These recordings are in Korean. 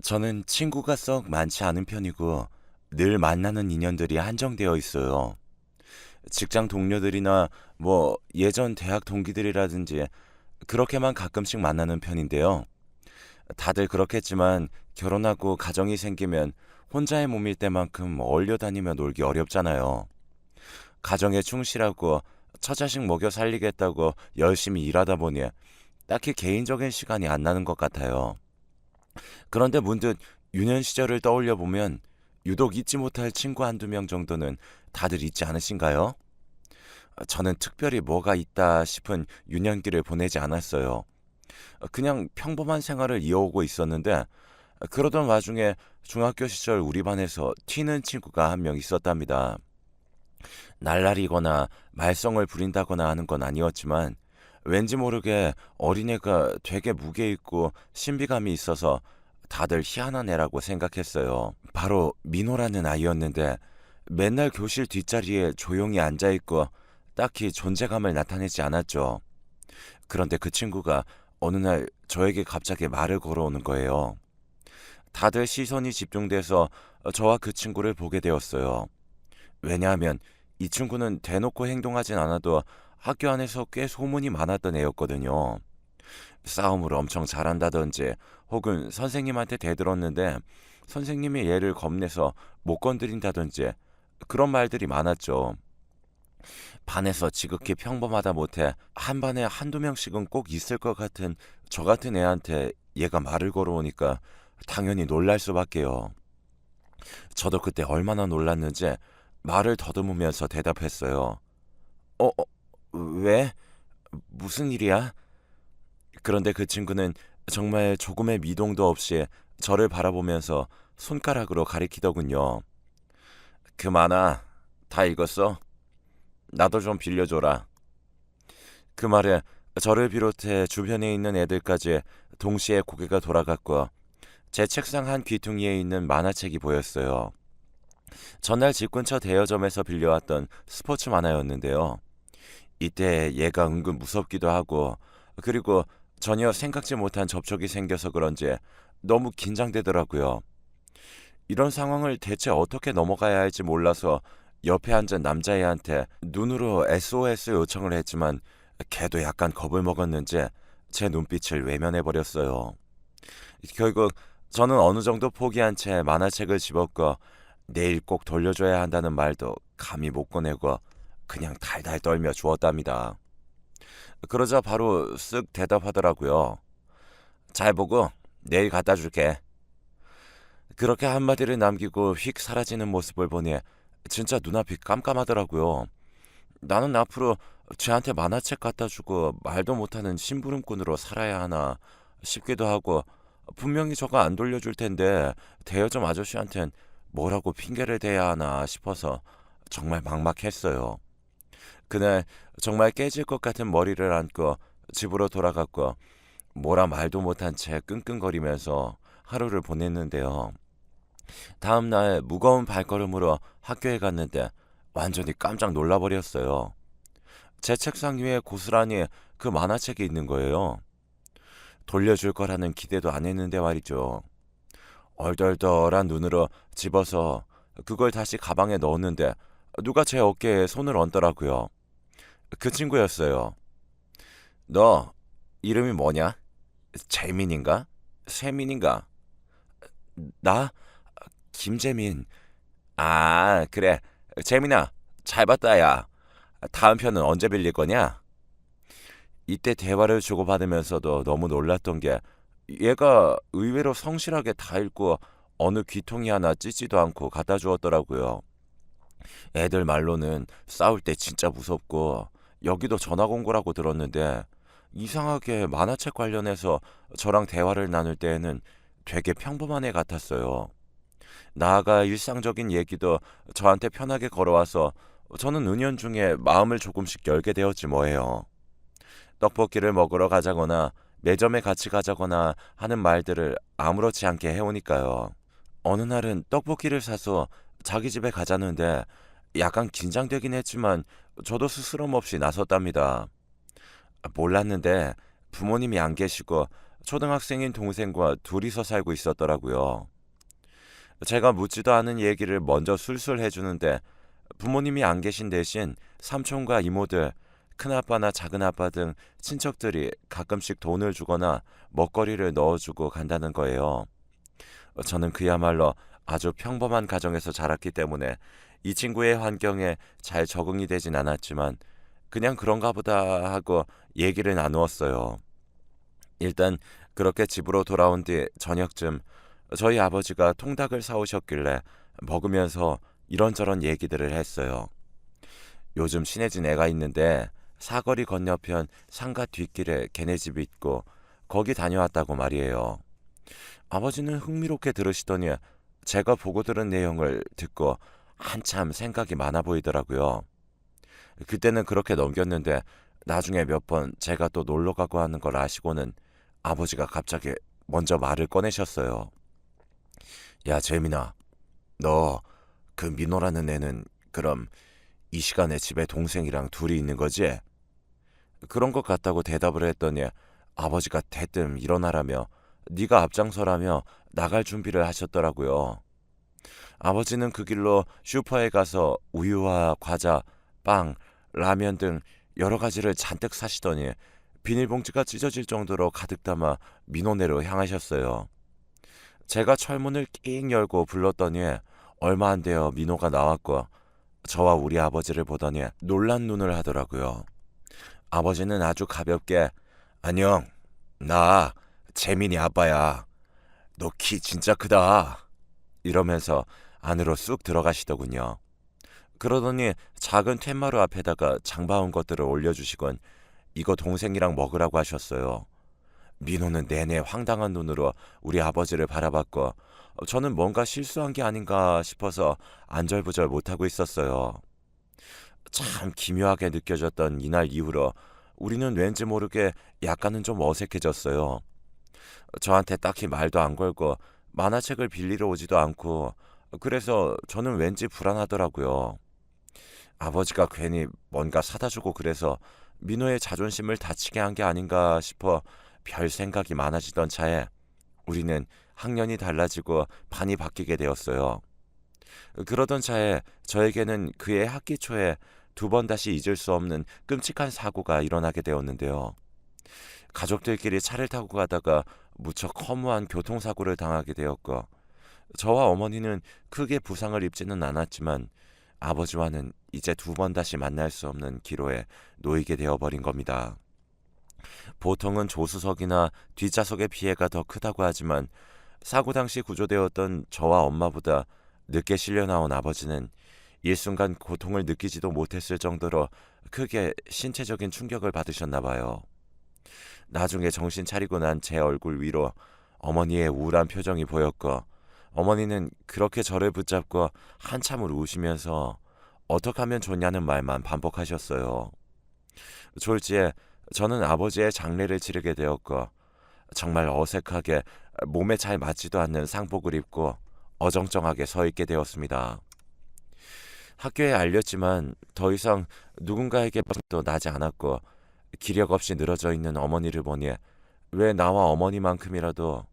저는 친구가 썩 많지 않은 편이고 늘 만나는 인연들이 한정되어 있어요. 직장 동료들이나 예전 대학 동기들이라든지 그렇게만 가끔씩 만나는 편인데요. 다들 그렇겠지만 결혼하고 가정이 생기면 혼자의 몸일 때만큼 어울려 다니며 놀기 어렵잖아요. 가정에 충실하고 처자식 먹여 살리겠다고 열심히 일하다 보니 딱히 개인적인 시간이 안 나는 것 같아요. 그런데 문득 유년 시절을 떠올려 보면 유독 잊지 못할 친구 한두 명 정도는 다들 있지 않으신가요? 저는 특별히 뭐가 있다 싶은 유년기를 보내지 않았어요. 그냥 평범한 생활을 이어오고 있었는데 그러던 와중에 중학교 시절 우리 반에서 튀는 친구가 한 명 있었답니다. 날라리거나 말썽을 부린다거나 하는 건 아니었지만 왠지 모르게 어린애가 되게 무게 있고 신비감이 있어서 다들 희한한 애라고 생각했어요. 바로 민호라는 아이였는데 맨날 교실 뒷자리에 조용히 앉아있고 딱히 존재감을 나타내지 않았죠. 그런데 그 친구가 어느 날 저에게 갑자기 말을 걸어오는 거예요. 다들 시선이 집중돼서 저와 그 친구를 보게 되었어요. 왜냐하면 이 친구는 대놓고 행동하진 않아도 학교 안에서 꽤 소문이 많았던 애였거든요. 싸움을 엄청 잘한다든지 혹은 선생님한테 대들었는데 선생님이 얘를 겁내서 못 건드린다든지 그런 말들이 많았죠. 반에서 지극히 평범하다 못해 한 반에 한두 명씩은 꼭 있을 것 같은 저 같은 애한테 얘가 말을 걸어오니까 당연히 놀랄 수밖에요. 저도 그때 얼마나 놀랐는지 말을 더듬으면서 대답했어요. 어, 어, 왜? 무슨 일이야? 그런데 그 친구는 정말 조금의 미동도 없이 저를 바라보면서 손가락으로 가리키더군요. 그 만화 다 읽었어? 나도 좀 빌려줘라. 그 말에 저를 비롯해 주변에 있는 애들까지 동시에 고개가 돌아갔고 제 책상 한 귀퉁이에 있는 만화책이 보였어요. 전날 집 근처 대여점에서 빌려왔던 스포츠 만화였는데요. 이때 얘가 은근 무섭기도 하고 그리고 전혀 생각지 못한 접촉이 생겨서 그런지 너무 긴장되더라고요. 이런 상황을 대체 어떻게 넘어가야 할지 몰라서 옆에 앉은 남자애한테 눈으로 SOS 요청을 했지만 걔도 약간 겁을 먹었는지 제 눈빛을 외면해버렸어요. 결국 저는 어느 정도 포기한 채 만화책을 집었고 내일 꼭 돌려줘야 한다는 말도 감히 못 꺼내고 그냥 달달 떨며 주었답니다. 그러자 바로 쓱 대답하더라고요. 잘 보고 내일 갖다 줄게. 그렇게 한마디를 남기고 휙 사라지는 모습을 보니 진짜 눈앞이 깜깜하더라고요. 나는 앞으로 쟤한테 만화책 갖다 주고 말도 못하는 심부름꾼으로 살아야 하나 싶기도 하고 분명히 저가 안 돌려줄 텐데 대여점 아저씨한텐 뭐라고 핑계를 대야 하나 싶어서 정말 막막했어요. 그날 정말 깨질 것 같은 머리를 안고 집으로 돌아갔고 뭐라 말도 못한 채 끙끙거리면서 하루를 보냈는데요. 다음 날 무거운 발걸음으로 학교에 갔는데 완전히 깜짝 놀라버렸어요. 제 책상 위에 고스란히 그 만화책이 있는 거예요. 돌려줄 거라는 기대도 안 했는데 말이죠. 얼떨떨한 눈으로 집어서 그걸 다시 가방에 넣었는데 누가 제 어깨에 손을 얹더라고요. 그 친구였어요. 너 이름이 뭐냐? 재민인가? 세민인가? 나? 김재민. 아, 그래. 재민아, 잘 봤다, 야. 다음 편은 언제 빌릴 거냐? 이때 대화를 주고받으면서도 너무 놀랐던 게 얘가 의외로 성실하게 다 읽고 어느 귀퉁이 하나 찢지도 않고 갖다 주었더라고요. 애들 말로는 싸울 때 진짜 무섭고 여기도 전화 공고라고 들었는데 이상하게 만화책 관련해서 저랑 대화를 나눌 때에는 되게 평범한 애 같았어요. 나아가 일상적인 얘기도 저한테 편하게 걸어와서 저는 은연중에 마음을 조금씩 열게 되었지 뭐예요. 떡볶이를 먹으러 가자거나 매점에 같이 가자거나 하는 말들을 아무렇지 않게 해오니까요. 어느 날은 떡볶이를 사서 자기 집에 가자는데 약간 긴장되긴 했지만 저도 스스럼 없이 나섰답니다. 몰랐는데 부모님이 안 계시고 초등학생인 동생과 둘이서 살고 있었더라고요. 제가 묻지도 않은 얘기를 먼저 술술 해주는데 부모님이 안 계신 대신 삼촌과 이모들, 큰아빠나 작은아빠 등 친척들이 가끔씩 돈을 주거나 먹거리를 넣어주고 간다는 거예요. 저는 그야말로 아주 평범한 가정에서 자랐기 때문에 이 친구의 환경에 잘 적응이 되진 않았지만 그냥 그런가 보다 하고 얘기를 나누었어요. 일단 그렇게 집으로 돌아온 뒤 저녁쯤 저희 아버지가 통닭을 사오셨길래 먹으면서 이런저런 얘기들을 했어요. 요즘 친해진 애가 있는데 사거리 건너편 상가 뒷길에 걔네 집이 있고 거기 다녀왔다고 말이에요. 아버지는 흥미롭게 들으시더니 제가 보고 들은 내용을 듣고 한참 생각이 많아 보이더라고요. 그때는 그렇게 넘겼는데 나중에 몇 번 제가 또 놀러 가고 하는 걸 아시고는 아버지가 갑자기 먼저 말을 꺼내셨어요. 야, 재민아, 너 그 민호라는 애는 그럼 이 시간에 집에 동생이랑 둘이 있는 거지? 그런 것 같다고 대답을 했더니 아버지가 대뜸 일어나라며 네가 앞장서라며 나갈 준비를 하셨더라고요. 아버지는 그 길로 슈퍼에 가서 우유와 과자, 빵, 라면 등 여러 가지를 잔뜩 사시더니 비닐봉지가 찢어질 정도로 가득 담아 민호네로 향하셨어요. 제가 철문을 낑 열고 불렀더니 얼마 안 되어 민호가 나왔고 저와 우리 아버지를 보더니 놀란 눈을 하더라고요. 아버지는 아주 가볍게 안녕, 나 재민이 아빠야. 너 키 진짜 크다. 이러면서 안으로 쑥 들어가시더군요. 그러더니 작은 툇마루 앞에다가 장바온 것들을 올려주시곤 이거 동생이랑 먹으라고 하셨어요. 민호는 내내 황당한 눈으로 우리 아버지를 바라봤고 저는 뭔가 실수한 게 아닌가 싶어서 안절부절 못하고 있었어요. 참 기묘하게 느껴졌던 이날 이후로 우리는 왠지 모르게 약간은 좀 어색해졌어요. 저한테 딱히 말도 안 걸고 만화책을 빌리러 오지도 않고 그래서 저는 왠지 불안하더라고요. 아버지가 괜히 뭔가 사다 주고 그래서 민호의 자존심을 다치게 한 게 아닌가 싶어 별 생각이 많아지던 차에 우리는 학년이 달라지고 반이 바뀌게 되었어요. 그러던 차에 저에게는 그의 학기 초에 두 번 다시 잊을 수 없는 끔찍한 사고가 일어나게 되었는데요. 가족들끼리 차를 타고 가다가 무척 허무한 교통사고를 당하게 되었고 저와 어머니는 크게 부상을 입지는 않았지만 아버지와는 이제 두 번 다시 만날 수 없는 기로에 놓이게 되어버린 겁니다. 보통은 조수석이나 뒷좌석의 피해가 더 크다고 하지만 사고 당시 구조되었던 저와 엄마보다 늦게 실려 나온 아버지는 일순간 고통을 느끼지도 못했을 정도로 크게 신체적인 충격을 받으셨나 봐요. 나중에 정신 차리고 난 제 얼굴 위로 어머니의 우울한 표정이 보였고 어머니는 그렇게 저를 붙잡고 한참을 우시면서 어떻게 하면 좋냐는 말만 반복하셨어요. 졸지에 저는 아버지의 장례를 치르게 되었고 정말 어색하게 몸에 잘 맞지도 않는 상복을 입고 어정쩡하게 서 있게 되었습니다. 학교에 알렸지만 더 이상 누군가에게 도 나지 않았고 기력 없이 늘어져 있는 어머니를 보니 왜 나와 어머니만큼이라도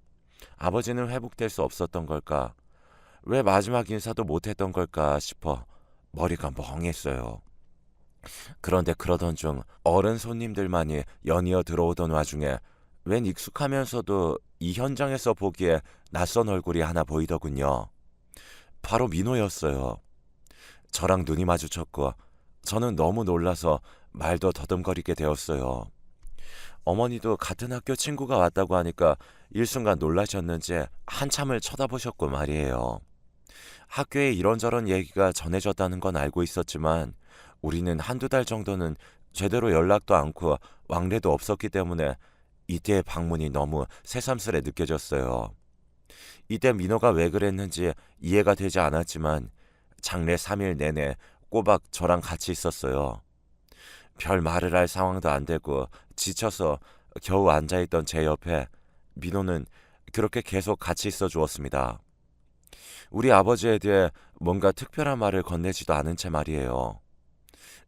아버지는 회복될 수 없었던 걸까? 왜 마지막 인사도 못했던 걸까 싶어 머리가 멍했어요. 그런데 그러던 중 어른 손님들만이 연이어 들어오던 와중에 웬 익숙하면서도 이 현장에서 보기에 낯선 얼굴이 하나 보이더군요. 바로 민호였어요. 저랑 눈이 마주쳤고 저는 너무 놀라서 말도 더듬거리게 되었어요. 어머니도 같은 학교 친구가 왔다고 하니까 일순간 놀라셨는지 한참을 쳐다보셨고 말이에요. 학교에 이런저런 얘기가 전해졌다는 건 알고 있었지만 우리는 한두 달 정도는 제대로 연락도 않고 왕래도 없었기 때문에 이때의 방문이 너무 새삼스레 느껴졌어요. 이때 민호가 왜 그랬는지 이해가 되지 않았지만 장례 3일 내내 꼬박 저랑 같이 있었어요. 별 말을 할 상황도 안 되고 지쳐서 겨우 앉아있던 제 옆에 민호는 그렇게 계속 같이 있어 주었습니다. 우리 아버지에 대해 뭔가 특별한 말을 건네지도 않은 채 말이에요.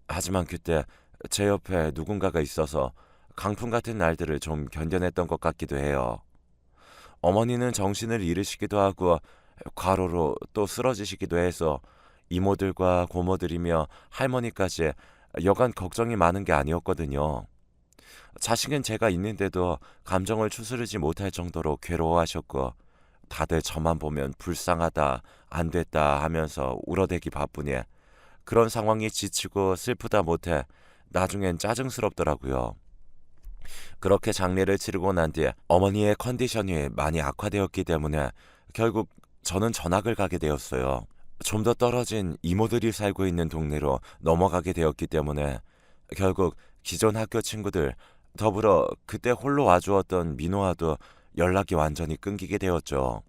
하지만 그때 제 옆에 누군가가 있어서 강풍 같은 날들을 좀 견뎌냈던 것 같기도 해요. 어머니는 정신을 잃으시기도 하고 과로로 또 쓰러지시기도 해서 이모들과 고모들이며 할머니까지 여간 걱정이 많은 게 아니었거든요. 자식은 제가 있는데도 감정을 추스르지 못할 정도로 괴로워하셨고 다들 저만 보면 불쌍하다, 안 됐다 하면서 울어대기 바쁘니 그런 상황이 지치고 슬프다 못해 나중엔 짜증스럽더라고요. 그렇게 장례를 치르고 난 뒤에 어머니의 컨디션이 많이 악화되었기 때문에 결국 저는 전학을 가게 되었어요. 좀 더 떨어진 이모들이 살고 있는 동네로 넘어가게 되었기 때문에 결국 기존 학교 친구들 더불어 그때 홀로 와주었던 민호와도 연락이 완전히 끊기게 되었죠.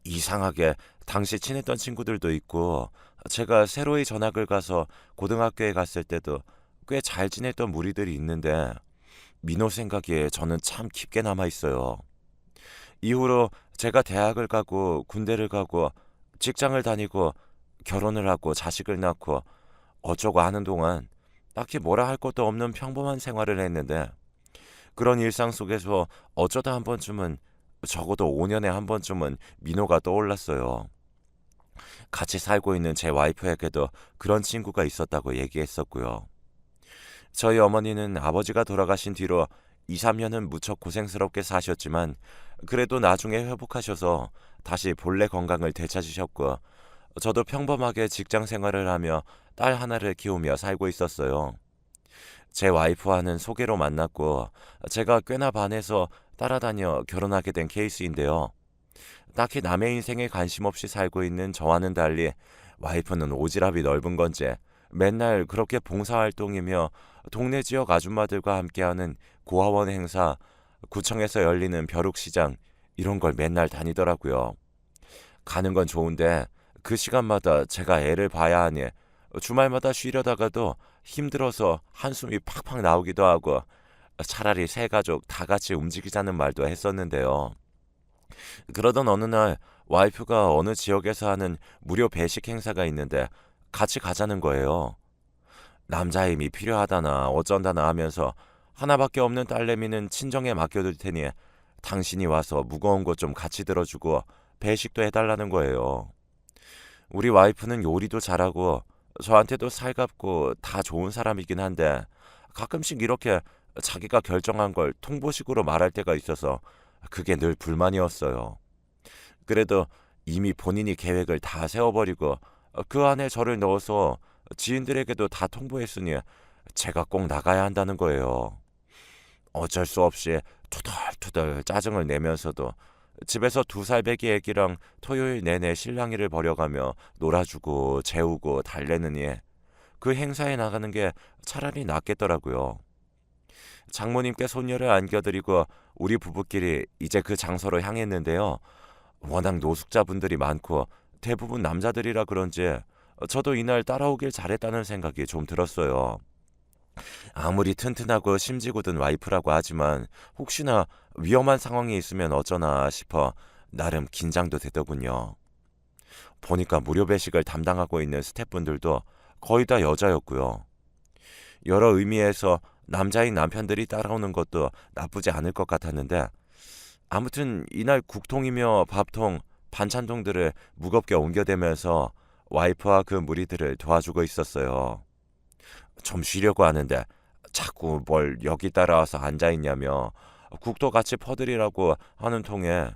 이상하게 당시 친했던 친구들도 있고 제가 새로이 전학을 가서 고등학교에 갔을 때도 꽤 잘 지냈던 무리들이 있는데 민호 생각에 저는 참 깊게 남아 있어요. 이후로 제가 대학을 가고 군대를 가고 직장을 다니고 결혼을 하고 자식을 낳고 어쩌고 하는 동안 딱히 뭐라 할 것도 없는 평범한 생활을 했는데 그런 일상 속에서 어쩌다 한 번쯤은 적어도 5년에 한 번쯤은 민호가 떠올랐어요. 같이 살고 있는 제 와이프에게도 그런 친구가 있었다고 얘기했었고요. 저희 어머니는 아버지가 돌아가신 뒤로 2, 3년은 무척 고생스럽게 사셨지만 그래도 나중에 회복하셔서 다시 본래 건강을 되찾으셨고 저도 평범하게 직장 생활을 하며 딸 하나를 키우며 살고 있었어요. 제 와이프와는 소개로 만났고 제가 꽤나 반해서 따라다녀 결혼하게 된 케이스인데요. 딱히 남의 인생에 관심 없이 살고 있는 저와는 달리 와이프는 오지랖이 넓은 건지 맨날 그렇게 봉사활동이며 동네 지역 아줌마들과 함께하는 고아원 행사, 구청에서 열리는 벼룩시장 이런 걸 맨날 다니더라고요. 가는 건 좋은데 그 시간마다 제가 애를 봐야 하니 주말마다 쉬려다가도 힘들어서 한숨이 팍팍 나오기도 하고 차라리 세 가족 다 같이 움직이자는 말도 했었는데요. 그러던 어느 날 와이프가 어느 지역에서 하는 무료 배식 행사가 있는데 같이 가자는 거예요. 남자 힘이 필요하다나 어쩐다나 하면서 하나밖에 없는 딸내미는 친정에 맡겨둘 테니 당신이 와서 무거운 것 좀 같이 들어주고 배식도 해달라는 거예요. 우리 와이프는 요리도 잘하고 저한테도 살갑고 다 좋은 사람이긴 한데 가끔씩 이렇게 자기가 결정한 걸 통보식으로 말할 때가 있어서 그게 늘 불만이었어요. 그래도 이미 본인이 계획을 다 세워버리고 그 안에 저를 넣어서 지인들에게도 다 통보했으니 제가 꼭 나가야 한다는 거예요. 어쩔 수 없이 투덜투덜 짜증을 내면서도 집에서 2살배기 애기랑 토요일 내내 실랑이를 벌여가며 놀아주고 재우고 달래느니 그 행사에 나가는 게 차라리 낫겠더라고요. 장모님께 손녀를 안겨드리고 우리 부부끼리 이제 그 장소로 향했는데요. 워낙 노숙자분들이 많고 대부분 남자들이라 그런지 저도 이날 따라오길 잘했다는 생각이 좀 들었어요. 아무리 튼튼하고 심지고 든 와이프라고 하지만 혹시나 위험한 상황이 있으면 어쩌나 싶어 나름 긴장도 되더군요. 보니까 무료 배식을 담당하고 있는 스태프분들도 거의 다 여자였고요. 여러 의미에서 남자인 남편들이 따라오는 것도 나쁘지 않을 것 같았는데 아무튼 이날 국통이며 밥통, 반찬통들을 무겁게 옮겨대면서 와이프와 그 무리들을 도와주고 있었어요. 좀 쉬려고 하는데 자꾸 뭘 여기 따라와서 앉아있냐며 국도 같이 퍼드리라고 하는 통에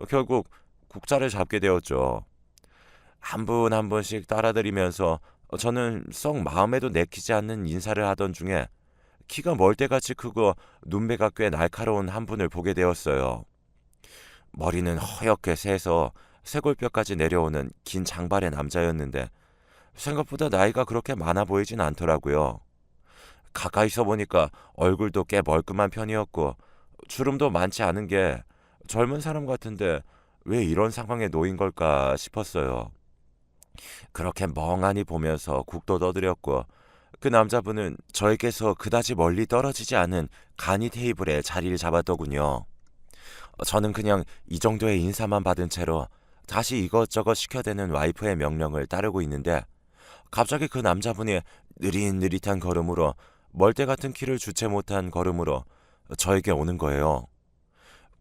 결국 국자를 잡게 되었죠. 한 분 한 분씩 따라드리면서 저는 썩 마음에도 내키지 않는 인사를 하던 중에 키가 멀대같이 크고 눈매가 꽤 날카로운 한 분을 보게 되었어요. 머리는 허옇게 새서 쇄골뼈까지 내려오는 긴 장발의 남자였는데 생각보다 나이가 그렇게 많아 보이진 않더라고요. 가까이서 보니까 얼굴도 꽤 멀끔한 편이었고 주름도 많지 않은 게 젊은 사람 같은데 왜 이런 상황에 놓인 걸까 싶었어요. 그렇게 멍하니 보면서 국도 떠드렸고 그 남자분은 저에게서 그다지 멀리 떨어지지 않은 간이 테이블에 자리를 잡았더군요. 저는 그냥 이 정도의 인사만 받은 채로 다시 이것저것 시켜대는 와이프의 명령을 따르고 있는데 갑자기 그 남자분이 느릿느릿한 걸음으로 멀대 같은 키를 주체 못한 걸음으로 저에게 오는 거예요.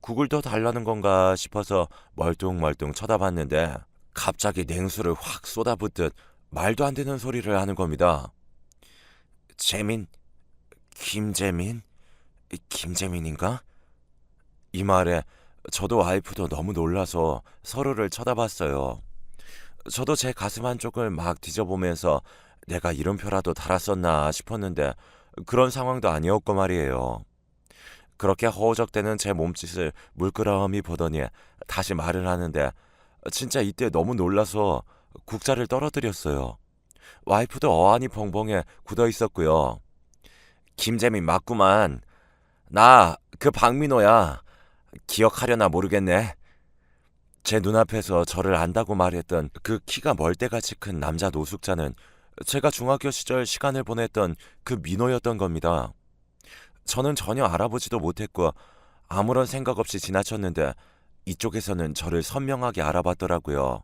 국을 더 달라는 건가 싶어서 멀뚱멀뚱 쳐다봤는데 갑자기 냉수를 확 쏟아붓듯 말도 안 되는 소리를 하는 겁니다. 재민? 김재민? 김재민인가? 이 말에 저도 와이프도 너무 놀라서 서로를 쳐다봤어요. 저도 제 가슴 한쪽을 막 뒤져보면서 내가 이름표라도 달았었나 싶었는데 그런 상황도 아니었고 말이에요. 그렇게 허우적대는 제 몸짓을 물끄러미 보더니 다시 말을 하는데 진짜 이때 너무 놀라서 국자를 떨어뜨렸어요. 와이프도 어안이 벙벙해 굳어 있었고요. 김재민 맞구만. 나 그 박민호야. 기억하려나 모르겠네. 제 눈앞에서 저를 안다고 말했던 그 키가 멀대같이 큰 남자 노숙자는 제가 중학교 시절 시간을 보냈던 그 민호였던 겁니다. 저는 전혀 알아보지도 못했고 아무런 생각 없이 지나쳤는데 이쪽에서는 저를 선명하게 알아봤더라고요.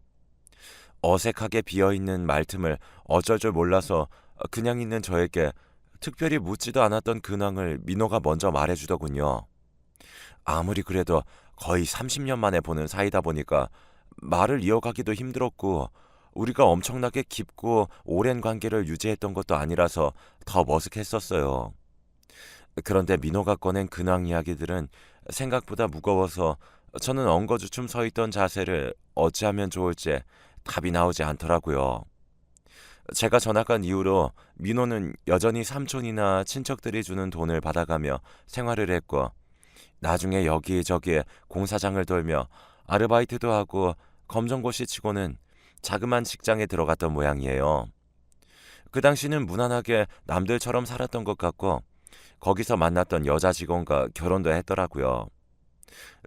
어색하게 비어있는 말틈을 어쩔 줄 몰라서 그냥 있는 저에게 특별히 묻지도 않았던 근황을 민호가 먼저 말해주더군요. 아무리 그래도 거의 30년 만에 보는 사이다 보니까 말을 이어가기도 힘들었고 우리가 엄청나게 깊고 오랜 관계를 유지했던 것도 아니라서 더 머쓱했었어요. 그런데 민호가 꺼낸 근황 이야기들은 생각보다 무거워서 저는 엉거주춤 서 있던 자세를 어찌하면 좋을지 답이 나오지 않더라고요. 제가 전학 간 이후로 민호는 여전히 삼촌이나 친척들이 주는 돈을 받아가며 생활을 했고 나중에 여기저기에 공사장을 돌며 아르바이트도 하고 검정고시 치고는 자그만 직장에 들어갔던 모양이에요. 그 당시는 무난하게 남들처럼 살았던 것 같고 거기서 만났던 여자 직원과 결혼도 했더라고요.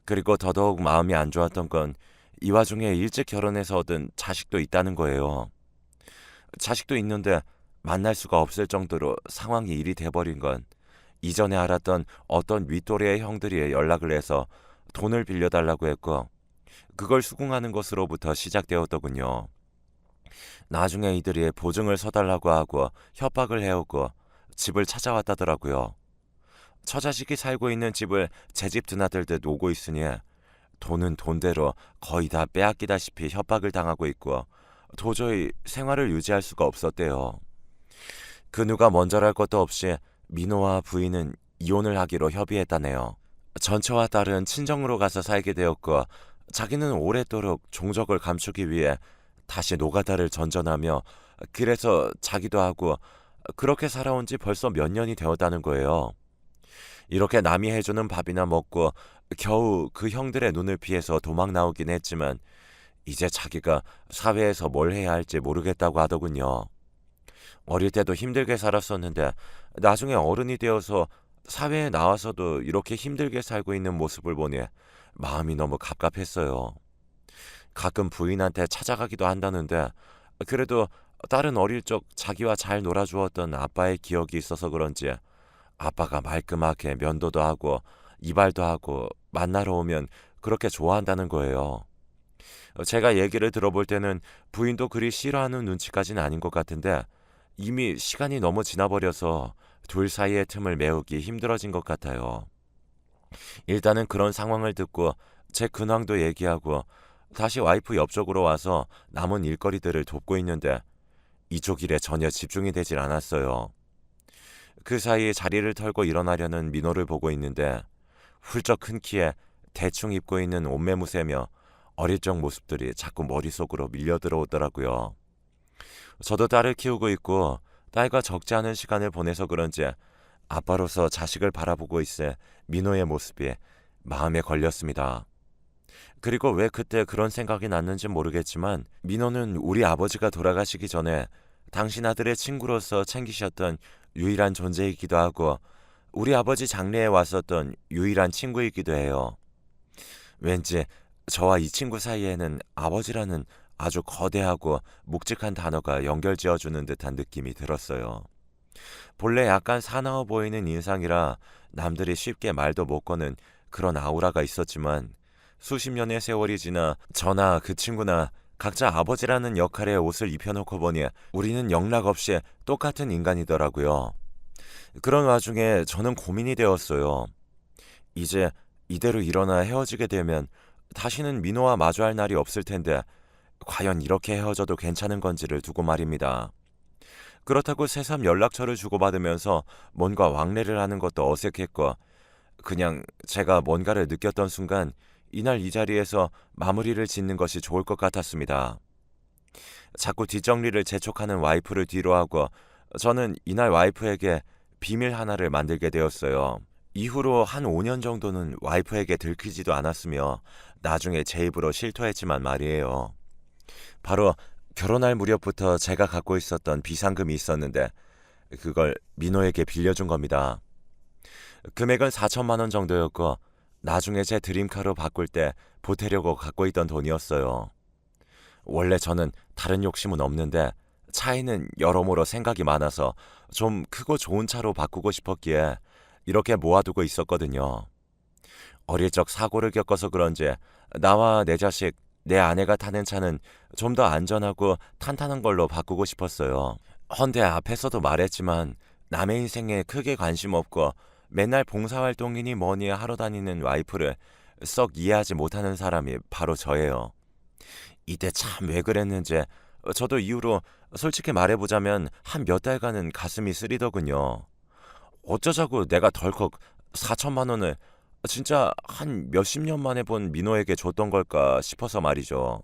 그리고 더더욱 마음이 안 좋았던 건 이 와중에 일찍 결혼해서 얻은 자식도 있다는 거예요. 자식도 있는데 만날 수가 없을 정도로 상황이 일이 돼버린 건 이전에 알았던 어떤 윗도리의 형들이 연락을 해서 돈을 빌려달라고 했고 그걸 수긍하는 것으로부터 시작되었더군요. 나중에 이들이 보증을 서달라고 하고 협박을 해오고 집을 찾아왔다더라고요. 처자식이 살고 있는 집을 제 집 드나들듯 오고 있으니 돈은 돈대로 거의 다 빼앗기다시피 협박을 당하고 있고 도저히 생활을 유지할 수가 없었대요. 그 누가 먼저랄 것도 없이 민호와 부인은 이혼을 하기로 협의했다네요. 전처와 딸은 친정으로 가서 살게 되었고 자기는 오랫도록 종적을 감추기 위해 다시 노가다를 전전하며 그래서 자기도 하고 그렇게 살아온 지 벌써 몇 년이 되었다는 거예요. 이렇게 남이 해주는 밥이나 먹고 겨우 그 형들의 눈을 피해서 도망 나오긴 했지만 이제 자기가 사회에서 뭘 해야 할지 모르겠다고 하더군요. 어릴 때도 힘들게 살았었는데 나중에 어른이 되어서 사회에 나와서도 이렇게 힘들게 살고 있는 모습을 보니 마음이 너무 갑갑했어요. 가끔 부인한테 찾아가기도 한다는데 그래도 딸은 어릴 적 자기와 잘 놀아주었던 아빠의 기억이 있어서 그런지 아빠가 말끔하게 면도도 하고 이발도 하고 만나러 오면 그렇게 좋아한다는 거예요. 제가 얘기를 들어볼 때는 부인도 그리 싫어하는 눈치까지는 아닌 것 같은데 이미 시간이 너무 지나버려서 둘 사이의 틈을 메우기 힘들어진 것 같아요. 일단은 그런 상황을 듣고 제 근황도 얘기하고 다시 와이프 옆쪽으로 와서 남은 일거리들을 돕고 있는데 이쪽 일에 전혀 집중이 되질 않았어요. 그 사이에 자리를 털고 일어나려는 민호를 보고 있는데 훌쩍 큰 키에 대충 입고 있는 옷매무새며 어릴 적 모습들이 자꾸 머릿속으로 밀려 들어오더라고요. 저도 딸을 키우고 있고 딸과 적지 않은 시간을 보내서 그런지 아빠로서 자식을 바라보고 있을 민호의 모습이 마음에 걸렸습니다. 그리고 왜 그때 그런 생각이 났는지 모르겠지만 민호는 우리 아버지가 돌아가시기 전에 당신 아들의 친구로서 챙기셨던 유일한 존재이기도 하고 우리 아버지 장례에 왔었던 유일한 친구이기도 해요. 왠지 저와 이 친구 사이에는 아버지라는 아주 거대하고 묵직한 단어가 연결지어주는 듯한 느낌이 들었어요. 본래 약간 사나워 보이는 인상이라 남들이 쉽게 말도 못 거는 그런 아우라가 있었지만 수십 년의 세월이 지나 저나 그 친구나 각자 아버지라는 역할의 옷을 입혀놓고 보니 우리는 영락없이 똑같은 인간이더라고요. 그런 와중에 저는 고민이 되었어요. 이제 이대로 일어나 헤어지게 되면 다시는 민호와 마주할 날이 없을 텐데 과연 이렇게 헤어져도 괜찮은 건지를 두고 말입니다. 그렇다고 새삼 연락처를 주고받으면서 뭔가 왕래를 하는 것도 어색했고 그냥 제가 뭔가를 느꼈던 순간 이날 이 자리에서 마무리를 짓는 것이 좋을 것 같았습니다. 자꾸 뒷정리를 재촉하는 와이프를 뒤로하고 저는 이날 와이프에게 비밀 하나를 만들게 되었어요. 이후로 한 5년 정도는 와이프에게 들키지도 않았으며 나중에 제 입으로 실토했지만 말이에요. 바로 결혼할 무렵부터 제가 갖고 있었던 비상금이 있었는데 그걸 민호에게 빌려준 겁니다. 금액은 4천만 원 정도였고 나중에 제 드림카로 바꿀 때 보태려고 갖고 있던 돈이었어요. 원래 저는 다른 욕심은 없는데 차에는 여러모로 생각이 많아서 좀 크고 좋은 차로 바꾸고 싶었기에 이렇게 모아두고 있었거든요. 어릴 적 사고를 겪어서 그런지 나와 내 자식, 내 아내가 타는 차는 좀 더 안전하고 탄탄한 걸로 바꾸고 싶었어요. 헌데 앞에서도 말했지만 남의 인생에 크게 관심 없고 맨날 봉사활동이니 뭐니 하러 다니는 와이프를 썩 이해하지 못하는 사람이 바로 저예요. 이때 참 왜 그랬는지 저도 이후로 솔직히 말해보자면 한 몇 달간은 가슴이 쓰리더군요. 어쩌자고 내가 덜컥 4천만 원을 진짜 한 몇십 년 만에 본 민호에게 줬던 걸까 싶어서 말이죠.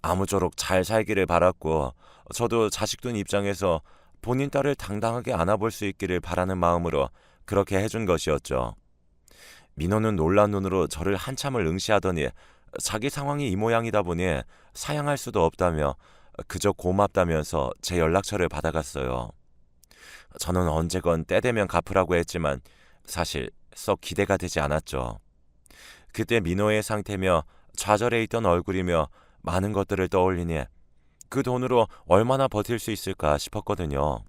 아무쪼록 잘 살기를 바랐고 저도 자식 둔 입장에서 본인 딸을 당당하게 안아볼 수 있기를 바라는 마음으로 그렇게 해준 것이었죠. 민호는 놀란 눈으로 저를 한참을 응시하더니 자기 상황이 이 모양이다 보니 사양할 수도 없다며 그저 고맙다면서 제 연락처를 받아갔어요. 저는 언제건 때 되면 갚으라고 했지만 사실 썩 기대가 되지 않았죠. 그때 민호의 상태며 좌절해 있던 얼굴이며 많은 것들을 떠올리니 그 돈으로 얼마나 버틸 수 있을까 싶었거든요.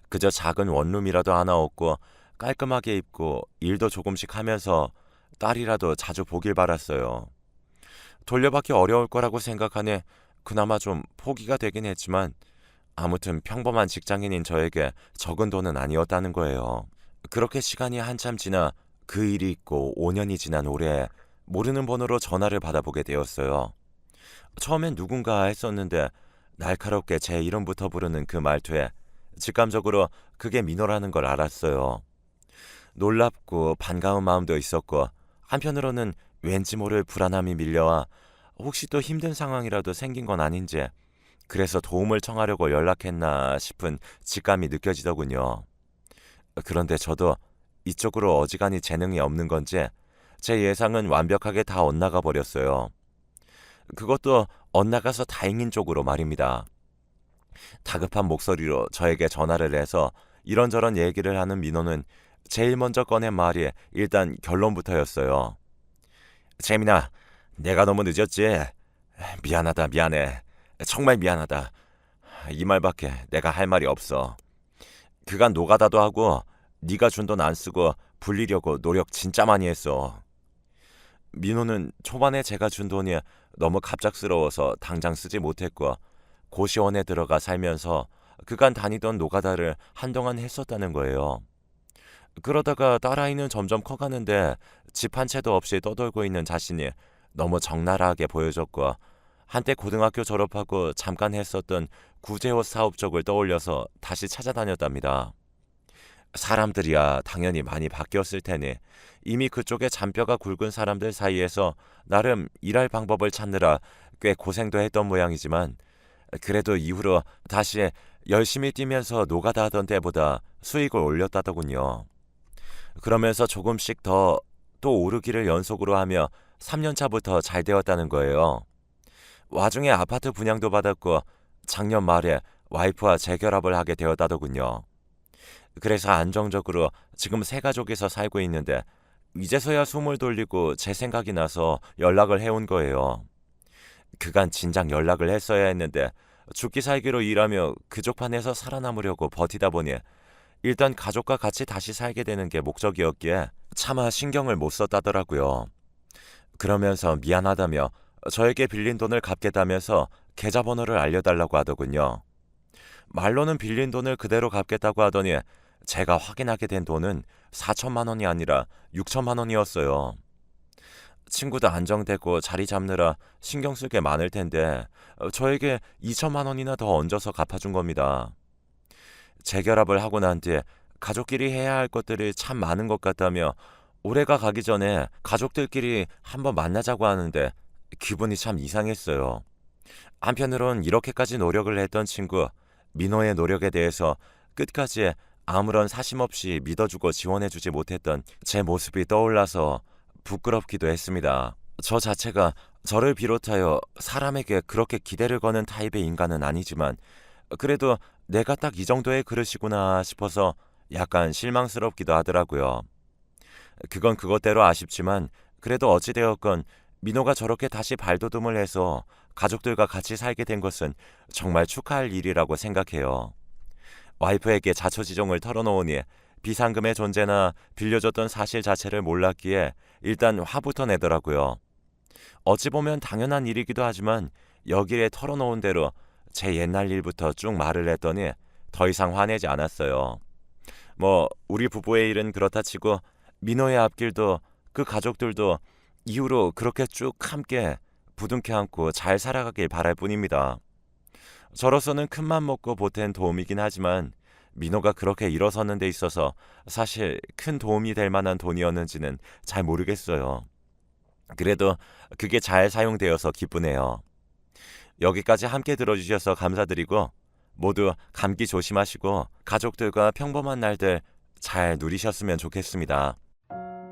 그저 작은 원룸이라도 하나 얻고 깔끔하게 입고 일도 조금씩 하면서 딸이라도 자주 보길 바랐어요. 돌려받기 어려울 거라고 생각하니 그나마 좀 포기가 되긴 했지만 아무튼 평범한 직장인인 저에게 적은 돈은 아니었다는 거예요. 그렇게 시간이 한참 지나 그 일이 있고 5년이 지난 올해 모르는 번호로 전화를 받아보게 되었어요. 처음엔 누군가 했었는데 날카롭게 제 이름부터 부르는 그 말투에 직감적으로 그게 민호라는 걸 알았어요. 놀랍고 반가운 마음도 있었고 한편으로는 왠지 모를 불안함이 밀려와 혹시 또 힘든 상황이라도 생긴 건 아닌지 그래서 도움을 청하려고 연락했나 싶은 직감이 느껴지더군요. 그런데 저도 이쪽으로 어지간히 재능이 없는 건지 제 예상은 완벽하게 다 엇나가 버렸어요. 그것도 엇나가서 다행인 쪽으로 말입니다. 다급한 목소리로 저에게 전화를 해서 이런저런 얘기를 하는 민호는 제일 먼저 꺼낸 말이 일단 결론부터였어요. 재민아, 내가 너무 늦었지? 미안하다, 미안해. 정말 미안하다. 이 말밖에 내가 할 말이 없어. 그간 노가다도 하고 네가 준 돈 안 쓰고 불리려고 노력 진짜 많이 했어. 민호는 초반에 제가 준 돈이 너무 갑작스러워서 당장 쓰지 못했고 고시원에 들어가 살면서 그간 다니던 노가다를 한동안 했었다는 거예요. 그러다가 딸아이는 점점 커가는데 집 한 채도 없이 떠돌고 있는 자신이 너무 적나라하게 보여졌고 한때 고등학교 졸업하고 잠깐 했었던 구제옷 사업 쪽을 떠올려서 다시 찾아다녔답니다. 사람들이야 당연히 많이 바뀌었을 테니 이미 그쪽에 잔뼈가 굵은 사람들 사이에서 나름 일할 방법을 찾느라 꽤 고생도 했던 모양이지만 그래도 이후로 다시 열심히 뛰면서 노가다 하던 때보다 수익을 올렸다더군요. 그러면서 조금씩 더 또 오르기를 연속으로 하며 3년 차부터 잘 되었다는 거예요. 와중에 아파트 분양도 받았고 작년 말에 와이프와 재결합을 하게 되었다더군요. 그래서 안정적으로 지금 세 가족이서 살고 있는데 이제서야 숨을 돌리고 제 생각이 나서 연락을 해온 거예요. 그간 진작 연락을 했어야 했는데 죽기 살기로 일하며 그족판에서 살아남으려고 버티다 보니 일단 가족과 같이 다시 살게 되는 게 목적이었기에 차마 신경을 못 썼다더라고요. 그러면서 미안하다며 저에게 빌린 돈을 갚겠다면서 계좌번호를 알려달라고 하더군요. 말로는 빌린 돈을 그대로 갚겠다고 하더니 제가 확인하게 된 돈은 4천만 원이 아니라 6천만 원이었어요. 친구도 안정되고 자리 잡느라 신경 쓸 게 많을 텐데 저에게 2천만 원이나 더 얹어서 갚아준 겁니다. 재결합을 하고 난 뒤에 가족끼리 해야 할 것들이 참 많은 것 같다며 올해가 가기 전에 가족들끼리 한번 만나자고 하는데 기분이 참 이상했어요. 한편으론 이렇게까지 노력을 했던 친구 민호의 노력에 대해서 끝까지 아무런 사심 없이 믿어주고 지원해주지 못했던 제 모습이 떠올라서 부끄럽기도 했습니다. 저 자체가 저를 비롯하여 사람에게 그렇게 기대를 거는 타입의 인간은 아니지만 그래도 내가 딱 이 정도의 그릇이구나 싶어서 약간 실망스럽기도 하더라고요. 그건 그것대로 아쉽지만 그래도 어찌되었건 민호가 저렇게 다시 발돋움을 해서 가족들과 같이 살게 된 것은 정말 축하할 일이라고 생각해요. 와이프에게 자초지종을 털어놓으니 비상금의 존재나 빌려줬던 사실 자체를 몰랐기에 일단 화부터 내더라고요. 어찌 보면 당연한 일이기도 하지만 여기에 털어놓은 대로 제 옛날 일부터 쭉 말을 했더니 더 이상 화내지 않았어요. 우리 부부의 일은 그렇다 치고 민호의 앞길도 그 가족들도 이후로 그렇게 쭉 함께 부둥켜 안고 잘 살아가길 바랄 뿐입니다. 저로서는 큰맘 먹고 보탠 도움이긴 하지만 민호가 그렇게 일어서는 데 있어서 사실 큰 도움이 될 만한 돈이었는지는 잘 모르겠어요. 그래도 그게 잘 사용되어서 기쁘네요. 여기까지 함께 들어주셔서 감사드리고 모두 감기 조심하시고 가족들과 평범한 날들 잘 누리셨으면 좋겠습니다.